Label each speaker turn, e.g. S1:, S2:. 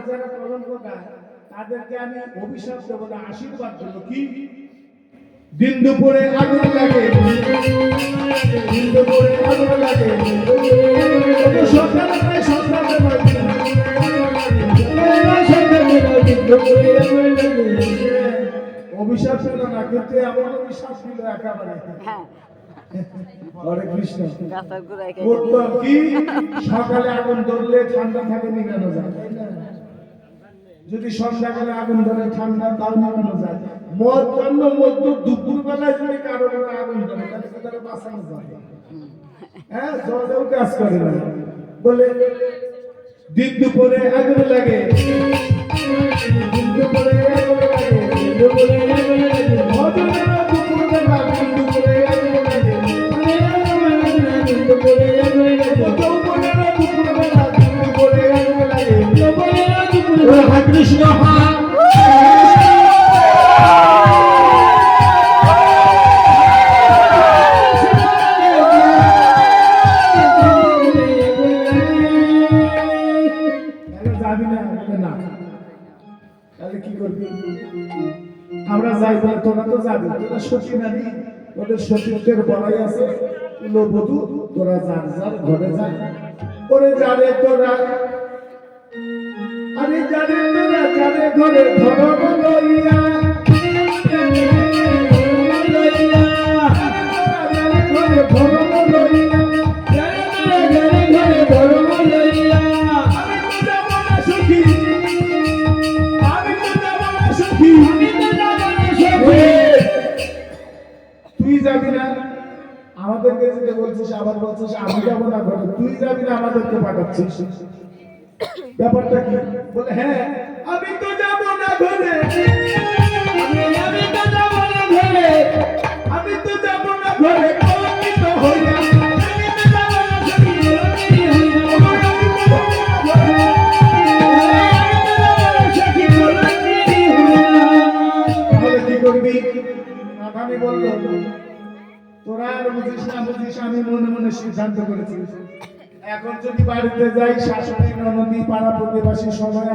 S1: যারা কলঙ্ক গায় তাদেরকে আমি অভিশাপ দেব না, আশীর্বাদ দেব। কি? দিন দুপুরে আগুন লাগে, দিন দুপুরে আগুন লাগে, সন্তান অভিশাপ ছিল না, কিন্তু এমন অভিশাপ ছিল একেবারে। হরে কৃষ্ণ। কি সকালে আগুন ধরলে ঠান্ডা থাকে, নিভানো যায়, যদি সন্ধ্যাকালে আগুন ধরে ঠান্ডা তাও নিভানো যায়। মধ্যাহ্ন মধ্য দুপুর বেলায় যদি কারো আগুন ধরে তাহলে তারা বাঁচানো যায়। হ্যাঁ, জলেও কাজ করে না। বলে দিন দুপুরে আগুন লাগে, দিন দুপুরে আগুন লাগে, দিন দুপুরে আগুন লাগে, মধ্যাহ্ন দুপুর বেলা দিন দুপুরে আগুন লাগে, দিন দুপুরে আগুন লাগে, যৌবনের দুপুর বেলা দিন দুপুরে আগুন লাগে, যৌবনের দুপুর বেলা। হরে কৃষ্ণ। আমরা যাই বলে তোরা তো যাবি, তোরা সতী নারী, ওদের সতীত্বের বড়াই আছে, কুলবধূ, তোরা যার যার ঘরে যা। ওরে যারে তোরা, আরে যারে তোরা যারে ঘরে ধর্ম লইয়া, ঘরে ধর্ম লইয়া, ঘরে ধর্ম লইয়া, আমি তো যাব না সখী, আমি তো যাব না সখী, তুই যাবি না আমাদেরকে যেতে বলছিস, আবার বলছিস আমি যাবো না ঘরে, তুই যাবি না আমাদেরকে পাঠাচ্ছিস, ব্যাপারটা কি? বলে হ্যাঁ আমি তো যাবো না ঘরে, আমি তো যাবো না ঘরে, আমি তো যাবো না ঘরে, কলঙ্কিত হইয়া, আমি তো যাবো না সখী, তাহলে কি করবি? আমি বললো তোরা আর বুঝিস না বুঝিস, আমি মনে মনে সিদ্ধান্ত করেছি, এখন যদি বাড়িতে যাই শাশুড়ি ননদী পাড়া প্রতিবেশী সবাই